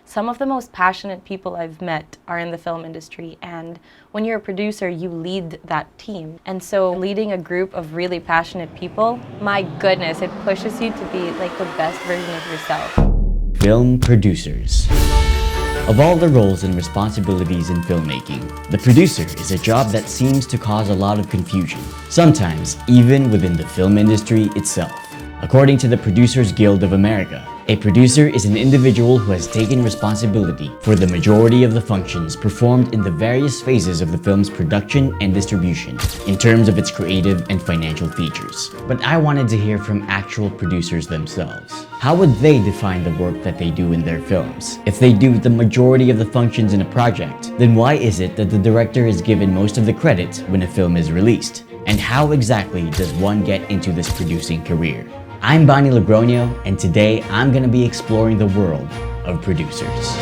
Some of the most passionate people I've met are in the film industry, and when you're a producer, you lead that team. And so leading a group of really passionate people, my goodness, it pushes you to be like the best version of yourself. Film producers. Of all the roles and responsibilities in filmmaking, the producer is a job that seems to cause a lot of confusion, sometimes even within the film industry itself. According to the Producers Guild of America, a producer is an individual who has taken responsibility for the majority of the functions performed in the various phases of the film's production and distribution, in terms of its creative and financial features. But I wanted to hear from actual producers themselves. How would they define the work that they do in their films? If they do the majority of the functions in a project, then why is it that the director is given most of the credit when a film is released? And how exactly does one get into this producing career? I'm Bani Logroño, and today I'm gonna be exploring the world of producers.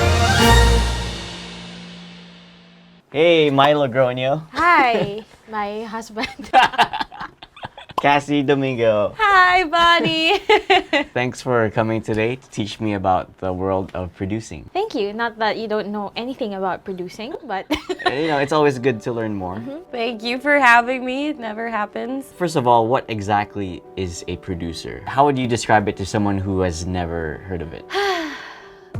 Hey, my Logroño. Hi, my husband. Cassie Domingo. Hi, Bani! Thanks for coming today to teach me about the world of producing. Thank you. Not that you don't know anything about producing, but... You know, it's always good to learn more. Thank you for having me. It never happens. First of all, what exactly is a producer? How would you describe it to someone who has never heard of it?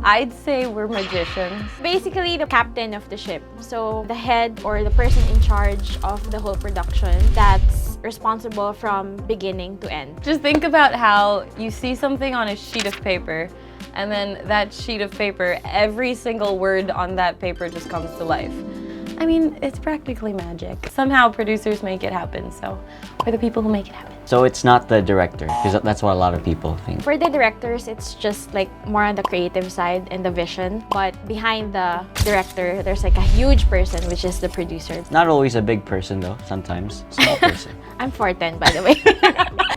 I'd say we're magicians. Basically, the captain of the ship. So, the head or the person in charge of the whole production that's responsible from beginning to end. Just think about how you see something on a sheet of paper, and then that sheet of paper, every single word on that paper just comes to life. I mean, it's practically magic. Somehow producers make it happen, so we're the people who make it happen. So it's not the director, because that's what a lot of people think. For the directors, it's just like more on the creative side and the vision. But behind the director, there's like a huge person, which is the producer. Not always a big person though, sometimes small person. I'm 4'10", by the way.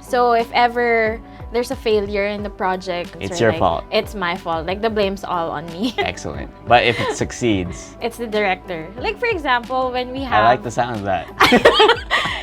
So if ever there's a failure in the project, It's your fault. It's my fault. Like the blame's all on me. Excellent. But if it succeeds, It's the director. Like for example, when we have... I like the sound of that.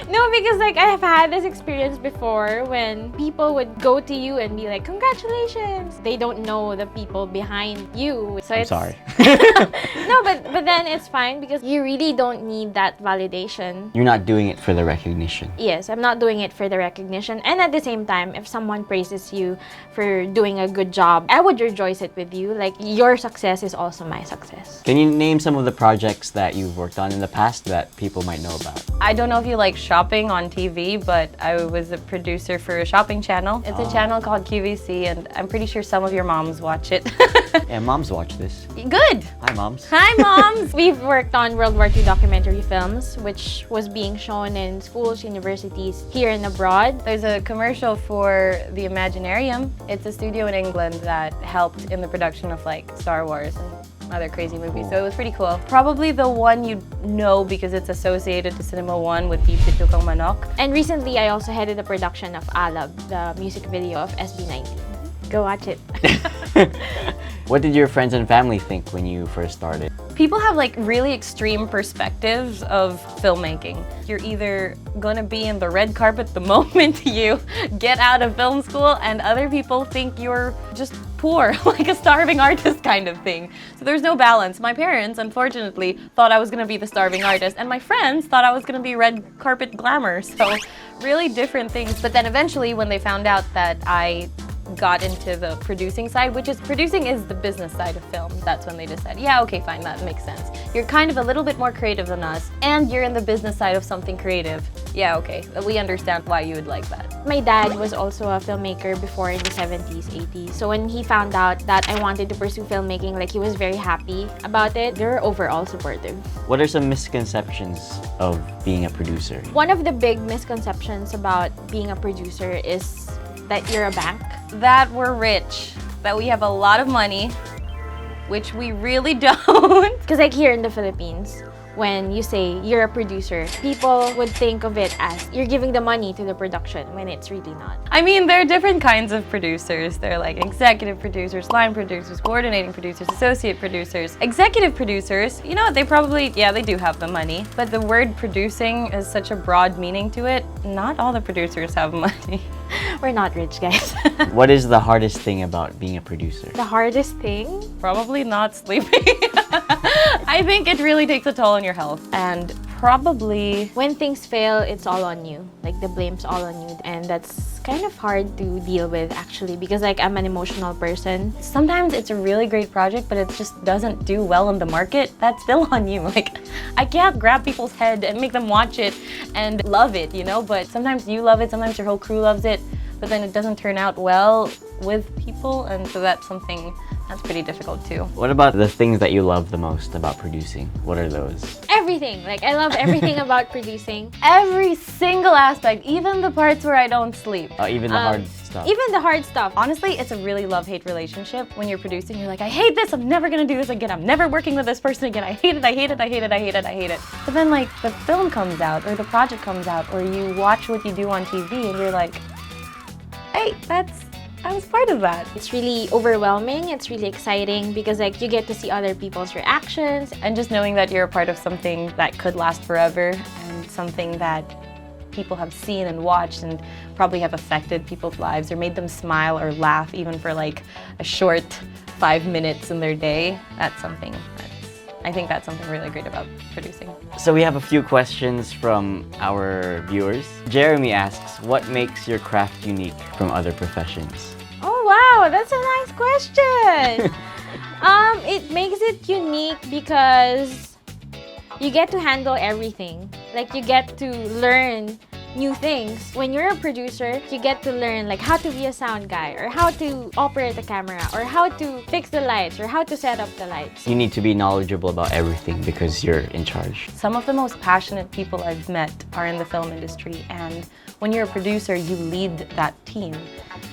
No, because like I have had this experience before when people would go to you and be like, congratulations. They don't know the people behind you. So I'm it's... sorry. No, but then it's fine because you really don't need that validation. You're not doing it for the recognition. Yes, I'm not doing it for the recognition. And at the same time, if someone praises you for doing a good job, I would rejoice it with you. Like, your success is also my success. Can you name some of the projects that you've worked on in the past that people might know about? I don't know if you like shopping on TV, but I was a producer for a shopping channel. It's a channel called QVC, and I'm pretty sure some of your moms watch it. Yeah, moms watch this. Good! Hi, moms. Hi, moms! We've worked on World War II documentary films, which was being shown in schools, universities, here and abroad. There's a commercial for the Imaginarium. It's a studio in England that helped in the production of like Star Wars and other crazy movies, so it was pretty cool. Probably the one you know because it's associated to Cinema One with the Pitukang Manok. And recently, I also headed the production of Alab, the music video of SB19. Go watch it. What did your friends and family think when you first started? People have like really extreme perspectives of filmmaking. You're either gonna be in the red carpet the moment you get out of film school, and other people think you're just poor, like a starving artist kind of thing. So there's no balance. My parents, unfortunately, thought I was gonna be the starving artist, and my friends thought I was gonna be red carpet glamour. So really different things. But then eventually when they found out that I got into the producing side, which is producing is the business side of film. That's when they just said, yeah, okay, fine, that makes sense. You're kind of a little bit more creative than us, and you're in the business side of something creative. Yeah, okay, we understand why you would like that. My dad was also a filmmaker before in the 70s, 80s. So when he found out that I wanted to pursue filmmaking, like he was very happy about it. They were overall supportive. What are some misconceptions of being a producer? One of the big misconceptions about being a producer is that you're a bank. That we're rich, that we have a lot of money, which we really don't. Because like here in the Philippines, when you say you're a producer, people would think of it as you're giving the money to the production when it's really not. I mean, there are different kinds of producers. They're like executive producers, line producers, coordinating producers, associate producers. Executive producers, you know, they probably, yeah, they do have the money, but the word producing is such a broad meaning to it. Not all the producers have money. We're not rich, guys. What is the hardest thing about being a producer? The hardest thing? Probably not sleeping. I think it really takes a toll on your health. And probably When things fail, it's all on you. Like the blame's all on you. And that's kind of hard to deal with actually because like I'm an emotional person. sometimes it's a really great project, but it just doesn't do well in the market. That's still on you. Like, I can't grab people's head and make them watch it and love it, you know? But sometimes you love it, sometimes your whole crew loves it, but then it doesn't turn out well with people, and so that's something that's pretty difficult too. What about the things that you love the most about producing? What are those? Everything. Like I love everything about producing. Every single aspect, even the parts where I don't sleep. Even the hard stuff. Even the hard stuff. Honestly, it's a really love-hate relationship. When you're producing, you're like, I hate this, I'm never gonna do this again, I'm never working with this person again, I hate it, I hate it, I hate it, I hate it, I hate it. But then like the film comes out, or the project comes out, or you watch what you do on TV and you're like, hey, I was part of that. It's really overwhelming. It's really exciting because like you get to see other people's reactions. And just knowing that you're a part of something that could last forever and something that people have seen and watched and probably have affected people's lives or made them smile or laugh even for like a short 5 minutes in their day, I think that's something really great about producing. So we have a few questions from our viewers. Jeremy asks, what makes your craft unique from other professions? Oh wow, that's a nice question. It makes it unique because you get to handle everything. Like you get to learn new things. When you're a producer, you get to learn like how to be a sound guy or how to operate a camera or how to fix the lights or how to set up the lights. You need to be knowledgeable about everything because you're in charge. Some of the most passionate people I've met are in the film industry, and when you're a producer, you lead that team.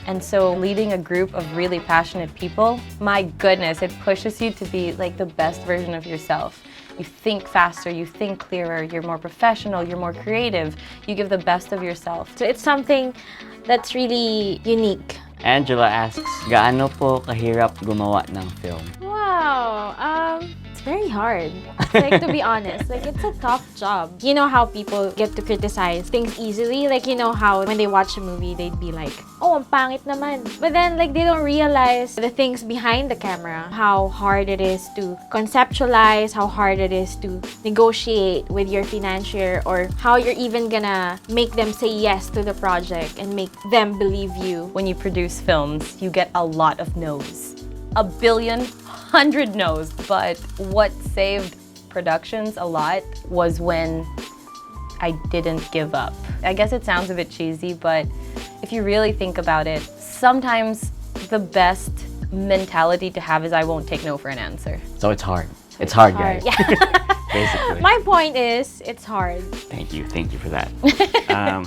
And so leading a group of really passionate people, my goodness, it pushes you to be like the best version of yourself. You think faster, you think clearer, you're more professional, you're more creative, you give the best of yourself. So it's something that's really unique. Angela asks, gaano po kahirap gumawa ng film? Wow, it's very hard. Like to be honest, like it's a tough job. You know how people get to criticize things easily? Like you know how when they watch a movie, they'd be like, oh, ang pangit naman. But then like they don't realize the things behind the camera, how hard it is to conceptualize, how hard it is to negotiate with your financier, or how you're even gonna make them say yes to the project and make them believe you. When you produce films, you get a lot of no's. 1 billion, 100 no's. But what saved productions a lot was when I didn't give up. I guess it sounds a bit cheesy, but if you really think about it, sometimes the best mentality to have is I won't take no for an answer. So it's hard. It's hard, guys. Yeah. Basically. My point is, it's hard. Thank you for that.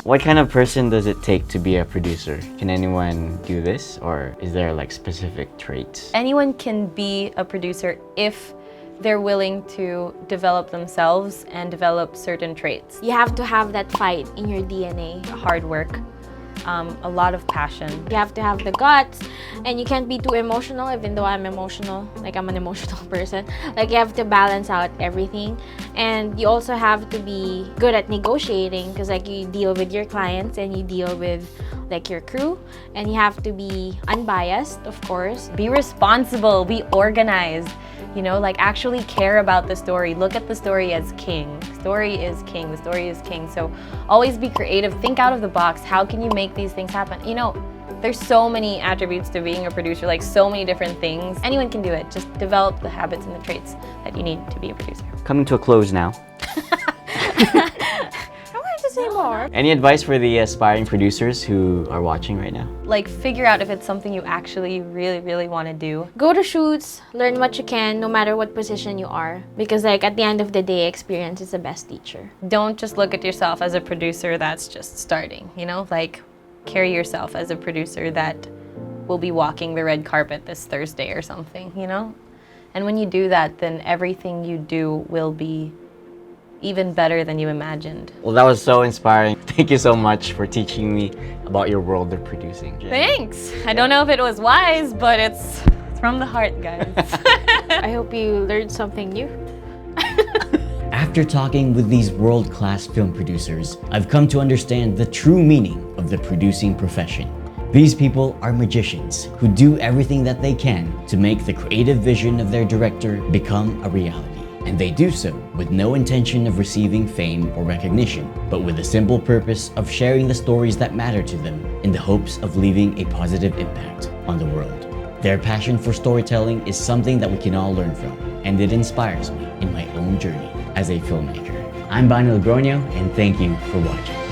What kind of person does it take to be a producer? Can anyone do this, or is there like specific traits? Anyone can be a producer if they're willing to develop themselves and develop certain traits. You have to have that fight in your DNA. Hard work, a lot of passion. You have to have the guts, and you can't be too emotional, even though I'm emotional. Like, I'm an emotional person. Like, you have to balance out everything. And you also have to be good at negotiating, because like you deal with your clients and you deal with like your crew, and you have to be unbiased, of course. Be responsible, be organized, you know, like actually care about the story. Look at the story as king. Story is king, the story is king. So always be creative, think out of the box. How can you make these things happen? You know, there's so many attributes to being a producer, like so many different things. Anyone can do it. Just develop the habits and the traits that you need to be a producer. Coming to a close now. I wanted to say more. Any advice for the aspiring producers who are watching right now? Like, figure out if it's something you actually really want to do. Go to shoots, learn what you can, no matter what position you are. Because like at the end of the day, experience is the best teacher. Don't just look at yourself as a producer that's just starting, you know? Like, carry yourself as a producer that will be walking the red carpet this Thursday or something, you know? And when you do that, then everything you do will be even better than you imagined. Well, that was so inspiring. Thank you so much for teaching me about your world of producing. Thanks! I don't know if it was wise, but it's from the heart, guys. I hope you learned something new. After talking with these world-class film producers, I've come to understand the true meaning of the producing profession. These people are magicians who do everything that they can to make the creative vision of their director become a reality. And they do so with no intention of receiving fame or recognition, but with the simple purpose of sharing the stories that matter to them in the hopes of leaving a positive impact on the world. Their passion for storytelling is something that we can all learn from, and it inspires me in my own journey as a filmmaker. I'm Bani Logroño, and thank you for watching.